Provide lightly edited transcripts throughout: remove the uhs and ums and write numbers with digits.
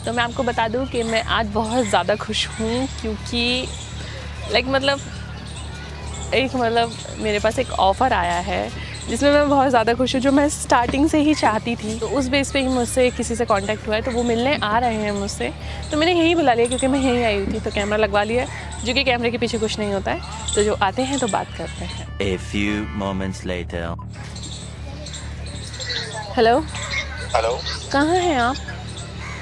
तो मैं आपको बता दूं कि मैं आज बहुत ज़्यादा खुश हूँ क्योंकि मेरे पास एक ऑफ़र आया है जिसमें मैं बहुत ज़्यादा खुश हूँ, जो मैं स्टार्टिंग से ही चाहती थी। तो उस बेस पे ही मुझसे किसी से कांटेक्ट हुआ है, तो वो मिलने आ रहे हैं मुझसे। तो मैंने यहीं बुला लिया क्योंकि मैं यहीं आई हुई थी, तो कैमरा लगवा लिया, जो कि कैमरे के पीछे कुछ नहीं होता है। तो जो आते हैं तो बात करते हैं। A few moments later. Hello, कहाँ हैं आप?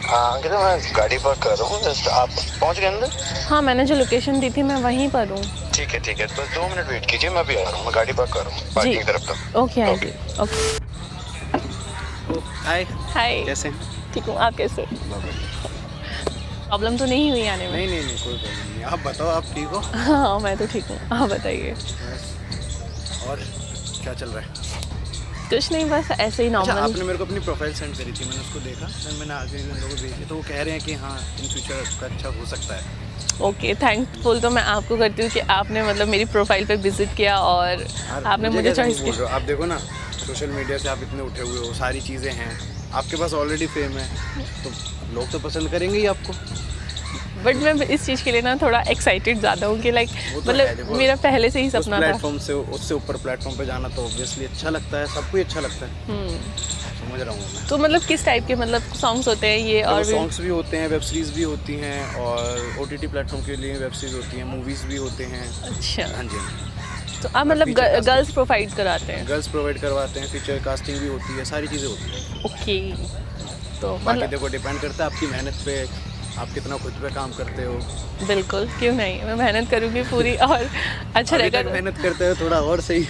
किधर? मैं गाड़ी पार्क कर रहा हूँ, जस्ट आप पहुँच गए अंदर? हाँ, मैंने जो लोकेशन दी थी मैं वहीं पर हूँ। ठीक है, बस 2 मिनट वेट कीजिए, मैं भी आ रहा हूँ। मैं गाड़ी पार्क कर रहा हूँ पार्किंग की तरफ तक। Okay aunty, okay. हाय, कैसे? ठीक हूँ, आप कैसे? प्रॉब्लम तो नहीं हुई आने में? नहीं, कोई प्रॉब्लम नहीं। आप बताओ, आप ठीक हो? हाँ, मैं तो ठीक हूँ, आप बताइए। और क्या चल रहा है? कुछ नहीं, बस ऐसे ही नॉर्मल। अच्छा, आपने मेरे को अपनी प्रोफाइल सेंड करी थी, मैंने उसको देखा, फिर मैंने आगे इन लोगों को भेजी, तो वो कह रहे हैं कि हाँ इन फ्यूचर का अच्छा हो सकता है। ओके, थैंकफुल तो मैं आपको करती हूँ कि आपने मतलब मेरी प्रोफाइल पे विजिट किया और आपने मुझे चॉइस की। आप देखो ना, सोशल मीडिया से आप इतने उठे हुए हो, सारी चीज़ें हैं आपके पास, ऑलरेडी फेम है, तो लोग तो पसंद करेंगे ही आपको। बट मैं इस चीज़ के लिए ना थोड़ा एक्साइटेड ज़्यादा हूँ कि मतलब मेरा पहले से ही सपना था। प्लेटफॉर्म से उससे ऊपर प्लेटफॉर्म पे जाना तो ऑब्वियसली अच्छा लगता है, सबको अच्छा लगता है। समझ रहा हूँ मैं। तो मतलब किस टाइप के मतलब सॉन्ग्स होते हैं ये? और सॉन्ग्स भी होते हैं, वेब सीरीज़ भी होती हैं, और OTT प्लेटफॉर्म के लिए वेब सीरीज़ होती हैं, मूवीज़ भी होते हैं। अच्छा, हाँ जी। तो आप मतलब गर्ल्स प्रोवाइड कराते हैं? गर्ल्स प्रोवाइड करवाते हैं, फीचर कास्टिंग भी होती है, सारी चीज़ें होती हैं। ओके, तो बाकी देखो डिपेंड करता है आपकी मेहनत पे, आप कितना खुद पे काम करते हो। बिल्कुल, क्यों नहीं, मैं मेहनत करूँगी पूरी और अच्छा रहेगा। मेहनत करते हो थोड़ा और सही।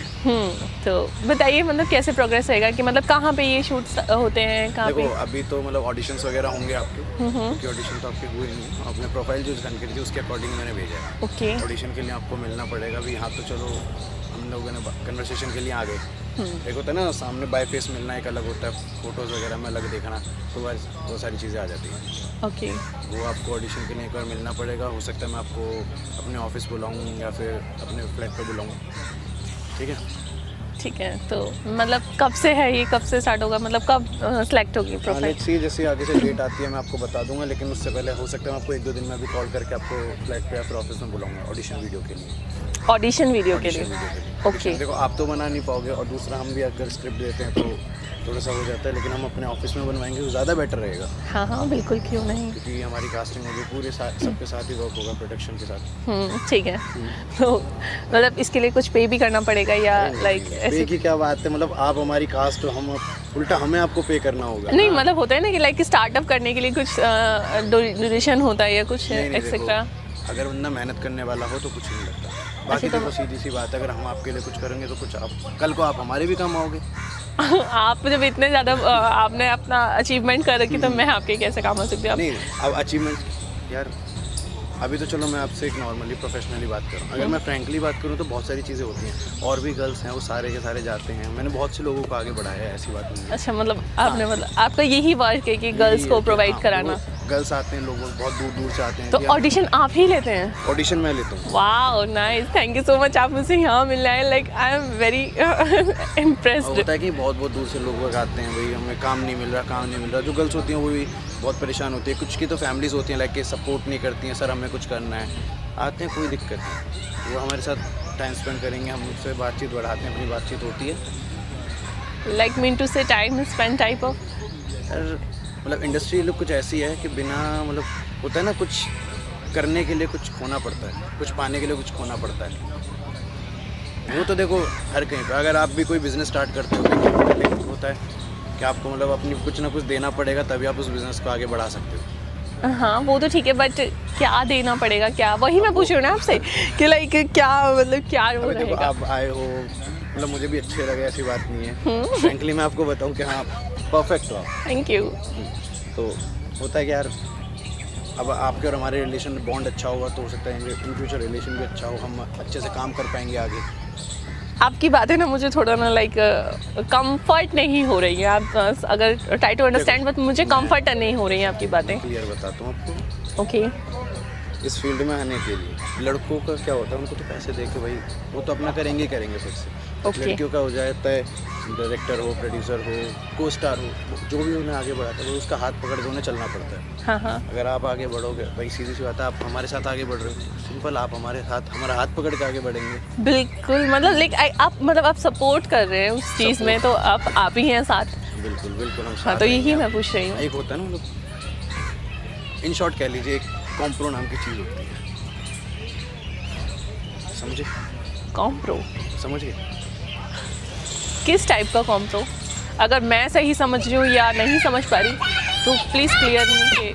तो बताइए मतलब कैसे प्रोग्रेस रहेगा कि मतलब कहाँ पे ये शूट्स होते हैं, कहाँ पे? देखो अभी तो मतलब ऑडिशंस वगैरह होंगे आपके, क्योंकि ऑडिशन तो आपके हुए नहीं। आपने प्रोफाइल जो सेंड करी थी उसके अकॉर्डिंग मैंने भेजा है। ओके, ऑडिशन के लिए आपको मिलना पड़ेगा भी। हाँ, तो चलो हम लोगों ने कन्वर्सेशन के लिए आ गए। एक होता है ना सामने बाय फेस मिलना, एक अलग होता है फोटोज़ वगैरह में अलग देखना, तो वो सारी चीज़ें आ जाती हैं। ओके, वो आपको ऑडिशन के लिए एक बार मिलना पड़ेगा। हो सकता है मैं आपको अपने ऑफिस बुलाऊँ या फिर अपने फ्लैट पे बुलाऊँ। ठीक है, तो मतलब कब से है ये, कब से स्टार्ट होगा, मतलब कब सेलेक्ट होगी प्रोफाइल? जैसे आगे से डेट आती है मैं आपको बता दूंगा, लेकिन उससे पहले हो सकता है मैं आपको 1-2 दिन में भी कॉल करके आपको फ्लैट पे या फिर ऑफिस में बुलाऊंगा ऑडिशन वीडियो के लिए। ऑडिशन वीडियो के लिए? ओके। देखो आप तो बना नहीं पाओगे, और दूसरा हम भी अगर स्क्रिप्ट देते हैं तो थोड़ा सा हो जाता है, लेकिन हम अपने ऑफिस में बनवाएंगे तो ज़्यादा बेटर रहेगा। हाँ, बिल्कुल, क्यों नहीं, क्योंकि हमारी कास्टिंग होगी पूरे सबके साथ ही वर्क होगा, प्रोडक्शन के साथ। ठीक है। तो मतलब इसके लिए कुछ पे भी करना पड़ेगा या लाइक ऐसे? पे की क्या बात है, मतलब आप हमारी कास्ट हो, हम उल्टा हमें आपको पे करना होगा। नहीं, मतलब होता है ना कि लाइक स्टार्टअप करने के लिए कुछ ड्यूरेशन होता है या कुछ एक्सेट्रा। अगर बंदा मेहनत करने वाला हो तो कुछ नहीं लगता। बाकी तो सीधी सी बात है, अगर हम आपके लिए कुछ करेंगे तो कुछ आप कल को आप हमारे भी काम आओगे। आप जब इतने ज़्यादा आपने अपना अचीवमेंट कर रखी तो मैं आपके कैसे काम आ सकती हूँ? नहीं, अब अचीवमेंट यार, अभी तो चलो मैं आपसे एक नॉर्मली प्रोफेशनली बात करूँ। अगर मैं फ्रैंकली बात करूँ तो बहुत सारी चीज़ें होती हैं, और भी गर्ल्स हैं, वो सारे के सारे जाते हैं। मैंने बहुत से लोगों को आगे बढ़ाया है, ऐसी बात नहीं है। अच्छा, मतलब आपने मतलब आपका यही वर्क है कि गर्ल्स को प्रोवाइड कराना? गर्ल्स आते हैं, लोग बहुत दूर दूर से आते हैं। तो ऑडिशन आप ही लेते हैं? ऑडिशन मैं लेता हूँ। Wow, nice, thank you so much, आप मुझसे यहाँ मिल रहे हैं, like I am very impressed. होता है कि बहुत दूर से लोग आते हैं, भाई हमें काम नहीं मिल रहा। जो गर्ल्स होती हैं वो भी बहुत परेशान होती है। कुछ की तो फैमिलीज़ होती हैं लाइक कि सपोर्ट नहीं करती हैं, सर हमें कुछ करना है, आते हैं, कोई दिक्कत नहीं, वो हमारे साथ टाइम स्पेंड करेंगे, हम उससे बातचीत बढ़ाते हैं, अपनी बातचीत होती है। लाइक मीन टू से टाइम स्पेंड टाइप ऑफ? मतलब इंडस्ट्री लोग कुछ ऐसी है कि बिना मतलब होता है ना, कुछ करने के लिए कुछ खोना पड़ता है, कुछ पाने के लिए कुछ खोना पड़ता है। वो तो देखो हर कहीं पे, अगर आप भी कोई बिज़नेस स्टार्ट करते हो तो होता है कि आपको मतलब अपनी कुछ ना कुछ देना पड़ेगा, तभी आप उस बिज़नेस को आगे बढ़ा सकते हो। हाँ, वो तो ठीक है, बट क्या देना पड़ेगा, क्या, वही मैं पूछ रही हूँ ना आपसे कि लाइक क्या मतलब क्या वो रहेगा? आप आए हो, मतलब मुझे भी अच्छे लगे, ऐसी बात नहीं है। फ्रैंकली मैं आपको बताऊँ कि हाँ परफेक्ट हो आप। Thank you. तो होता है कि यार अब आपके और हमारे रिलेशन बॉन्ड अच्छा होगा तो हो सकता है इन फ्यूचर रिलेशन भी अच्छा हो, हम अच्छे से काम कर पाएंगे आगे। आपकी बातें ना मुझे थोड़ा ना लाइक कंफर्ट नहीं हो रही है। आप अगर ट्राई टू अंडरस्टैंड, बट मुझे कंफर्ट नहीं हो रही हैं आपकी बातें। क्लियर बताता हूँ आपको। ओके। इस फील्ड में आने के लिए लड़कों का क्या होता है, उनको तो पैसे दे के भाई वो तो अपना करेंगे फिर से, Okay. लड़कियों का हो जाता है डायरेक्टर हो, प्रोड्यूसर हो, को स्टार हो, जो भी उन्हें आगे बढ़ाता है वो उसका हाथ पकड़ के उन्हें चलना पड़ता है। हाँ हाँ। अगर आप आगे बढ़ोगे, भाई सीधी सी बात है, आप हमारे साथ आगे बढ़ रहे हो, सिंपल, आप हमारा हाथ पकड़ के आगे बढ़ेंगे। बिल्कुल, मतलब लाइक आप सपोर्ट कर रहे हैं उस चीज़ में, तो आप ही हैं साथ। बिल्कुल बिल्कुल, हम हाँ, तो यही मैं पूछ रही हूँ। एक होता है ना, मतलब इन शॉर्ट कह लीजिए, एक कॉम्प्रो नाम की चीज़ होती है, समझे? कॉम्प्रो? समझ गए? किस टाइप का कॉम्प्रो? अगर मैं सही समझ रही हूँ या नहीं समझ पा रही तो प्लीज़ क्लियर नहीं कि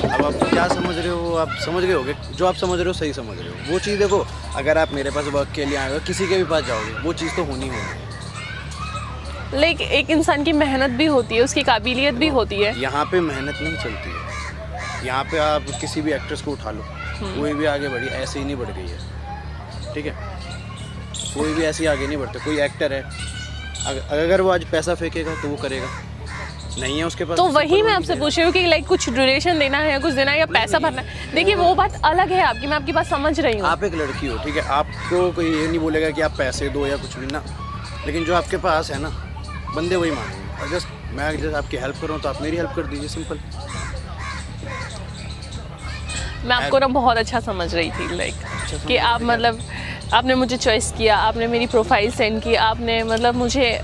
अब आप क्या समझ रहे हो, आप समझ गए होगे, जो आप समझ रहे हो सही समझ रहे हो। वो चीज़ देखो, अगर आप मेरे पास वर्क के लिए आए हो, किसी के भी पास जाओगे, वो चीज़ तो होनी होगी। लाइक एक इंसान की मेहनत भी होती है, उसकी काबिलियत भी होती है। यहाँ पे मेहनत नहीं चलती है, यहाँ पे आप किसी भी एक्ट्रेस को उठा लो, कोई भी आगे बढ़ी ऐसे ही नहीं बढ़ गई है, ठीक है? कोई भी ऐसे ही आगे नहीं बढ़ते। कोई एक्टर है, अगर वो आज पैसा फेंकेगा तो वो करेगा, नहीं है उसके पास तो वही मैं आपसे पूछ रही हूँ कि लाइक कुछ ड्यूरेशन देना है, कुछ देना है या पैसा भरना है। देखिए वो बात अलग है आपकी, मैं आपकी बात समझ रही हूँ। आप एक लड़की हो, ठीक है, आपको कोई ये नहीं बोलेगा कि आप पैसे दो या कुछ भी ना, लेकिन जो आपके पास है ना, बंदे वही मांगेंगे। और मैं आपकी हेल्प कर रहा हूँ तो आप मेरी हेल्प कर दीजिए, सिंपल। मैं आपको ना बहुत अच्छा समझ रही थी, लाइक कि आप मतलब आपने मुझे चॉइस किया, आपने मेरी प्रोफाइल सेंड की, आपने मतलब मुझे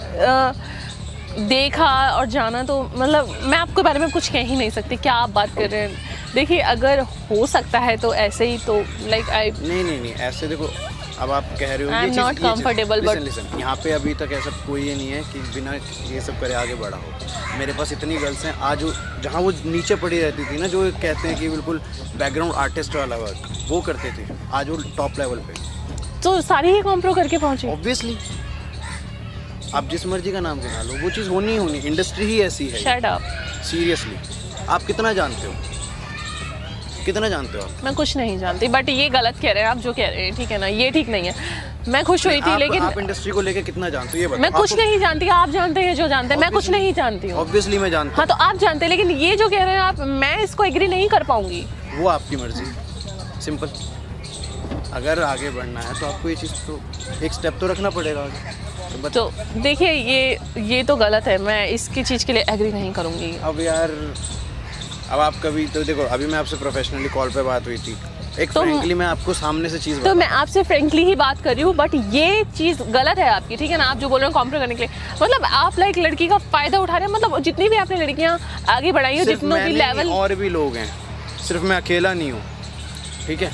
देखा और जाना, तो मतलब मैं आपके बारे में कुछ कह ही नहीं सकती, क्या आप बात कर रहे हैं। देखिए अगर हो सकता है तो ऐसे ही, तो लाइक नहीं ऐसे देखो, अब आप कह रहे हो I am not comfortable, but listen, यहाँ पे अभी तक ऐसा कोई ये नहीं है कि बिना ये सब करे आगे बढ़ा हो। मेरे पास इतनी गर्ल्स हैं आज, जहाँ वो नीचे पड़ी रहती थी ना, जो कहते हैं कि बिल्कुल बैकग्राउंड आर्टिस्ट वाला वर्क वो करते थे, आज वो टॉप लेवल पे, तो सारी ही कॉम्प्रो करके पहुँचे। ऑब्वियसली आप जिस मर्जी का नाम गिना लो, वो चीज़ होनी होनी, इंडस्ट्री ही ऐसी है। Shut up. सीरियसली, आप कितना जानते हो, कितना जानते हो आप? मैं कुछ नहीं जानती, बट ये गलत कह रहे हैं आप जो कह रहे हैं, ठीक है ना, ये ठीक नहीं है। मैं खुश हुई थी, लेकिन आप इंडस्ट्री को लेके कितना जानते हो ये बताओ। मैं कुछ नहीं जानती, आप जानते हैं जो जानते हैं, मैं कुछ नहीं जानती हूँ। ऑब्वियसली मैं जानता हाँ, तो आप जानते हैं, लेकिन ये जो कह रहे हैं आप, मैं इसको एग्री नहीं कर पाऊंगी। वो आपकी मर्जी, सिंपल। अगर आगे बढ़ना है तो आपको ये चीज़ तो एक स्टेप तो रखना पड़ेगा आगे। तो देखिए ये तो गलत है, मैं इसकी चीज़ के लिए एग्री नहीं करूँगी। अब यार, अब आप कभी तो देखो, अभी मैं आपसे प्रोफेशनली कॉल पे बात हुई थी, एक तो फ्रेंकली मैं आपको सामने से चीज़ तो मैं आपसे फ्रेंकली ही बात कर रही हूँ, बट ये चीज़ गलत है आपकी, ठीक है ना। आप जो बोल रहे हो कॉम्प्रो करने के लिए, मतलब आप लाइक लड़की का फ़ायदा उठा रहे हैं। मतलब जितनी भी आपने लड़कियाँ आगे बढ़ाई हैं, जितनों भी लेवल, और भी लोग हैं, सिर्फ मैं अकेला नहीं हूँ, ठीक है?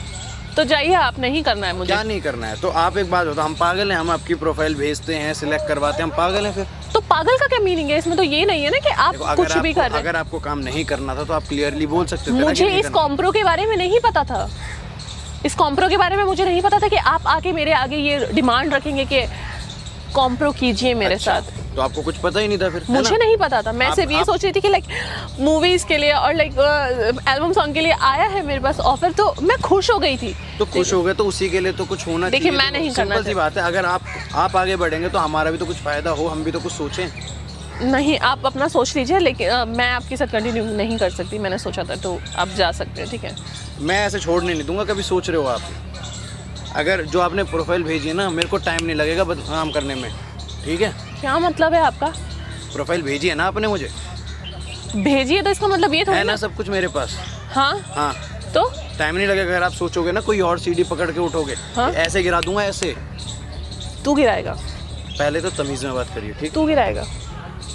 तो जाइए, आप नहीं करना है मुझे। क्या नहीं करना है? तो आप एक बात होता, हम पागल हैं? हम आपकी प्रोफाइल भेजते हैं, सिलेक्ट करवाते हैं, हम पागल हैं फिर? तो पागल का क्या मीनिंग है इसमें? तो ये नहीं है ना कि आप कुछ भी कर रहे हैं। अगर आपको काम नहीं करना था तो आप क्लियरली बोल सकते थे। मुझे इस कॉम्प्रो के बारे में नहीं पता था, इस कॉम्प्रो के बारे में मुझे नहीं पता था कि आप आके मेरे आगे ये डिमांड रखेंगे कि कॉम्प्रो कीजिए मेरे साथ। तो आपको कुछ पता ही नहीं था फिर? मुझे नहीं पता था, मैं सिर्फ ये सोच रही थी कि लाइक मूवीज के लिए और लाइक एल्बम सॉन्ग के लिए आया है मेरे पास ऑफर, तो मैं खुश हो गई थी। तो खुश हो गए तो उसी के लिए तो कुछ होना चाहिए। देखिए मैं नहीं करना, सिंपल सी बात है। अगर आप आगे बढ़ेंगे तो हमारा भी तो कुछ फायदा हो, हम भी तो कुछ सोचें। नहीं, आप अपना सोच लीजिए, लेकिन मैं आपके साथ कंटिन्यू नहीं कर सकती। मैंने सोचा था, तो आप जा सकते हैं, ठीक है? मैं ऐसे छोड़ने नहीं दूंगा। कभी सोच रहे हो आप, अगर जो आपने प्रोफाइल भेजी है ना, मेरे को टाइम नहीं लगेगा काम करने में, ठीक है? क्या मतलब है आपका? प्रोफाइल भेजी है ना आपने मुझे, भेजिए, तो इसका मतलब ये है ना सब कुछ मेरे पास। हाँ हाँ, तो टाइम नहीं लगेगा। अगर आप सोचोगे ना कोई और सीढ़ी पकड़ के उठोगे, हाँ? ऐसे गिरा दूंगा, ऐसे। तू गिराएगा? पहले तो तमीज में बात करिए, ठीक? तू गिराएगा?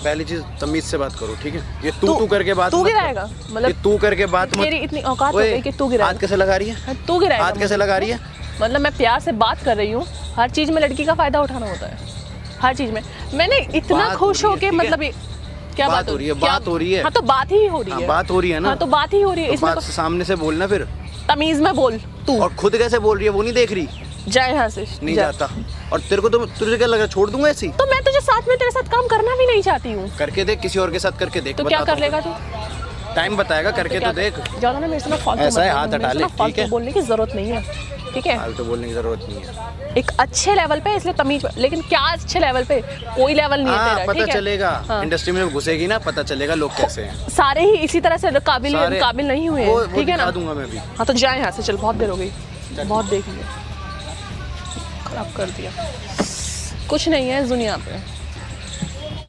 पहली चीज तमीज से बात करो, ठीक है? ये तू करके बात, तू गिराएगा? मतलब तू करके बात, मेरी इतनी औकात हो गई कि तू गिराएगा? हाथ कैसे लगा रही है? तू गिराएगा? हाथ कैसे लगा रही है? मतलब मैं प्यार से बात कर रही हूँ। हर चीज में लड़की का फायदा उठाना होता है, हर चीज में। मैंने इतना खुश होके, मतलब क्या बात हो रही है? बात हो रही है। हाँ, तो बात ही हो रही है। बात हो रही है ना? हाँ, तो बात ही हो रही है। तो इसमें बात सामने से बोलना, फिर तमीज में बोल तू। और खुद कैसे बोल रही है वो नहीं देख रही? जा यहाँ से। नहीं जाता। और तेरे को तो, तुझे क्या लगा छोड़ दूंगा ऐसी? तो मैं तुझे साथ में तेरे साथ काम करना भी नहीं चाहती हूँ। करके देख, किसी और के साथ करके देख। तो क्या कर लेगा तू? टाइम बताएगा, करके तो देख। ज्यादा ना मेरे से ना फालतू ऐसा है, हाथ हटा ले, ठीक है? बोलने की जरूरत नहीं है, ठीक है? फालतू बोलने की जरूरत नहीं है। एक अच्छे लेवल पे, इसलिए तमीज। लेकिन क्या अच्छे लेवल पे? कोई लेवल नहीं है तेरा, पता ठीक है? चलेगा। हाँ। इंडस्ट्री में घुसेगी ना, पता चलेगा लोग कैसे हैं। सारे ही इसी तरह से काबिल नहीं हुए, ठीक है ना? दूंगा मैं भी। हाँ, तो जाए यहाँ से, चल, बहुत देर हो गई, बहुत देख लिया, खराब कर दिया। कुछ नहीं है इस दुनिया पे।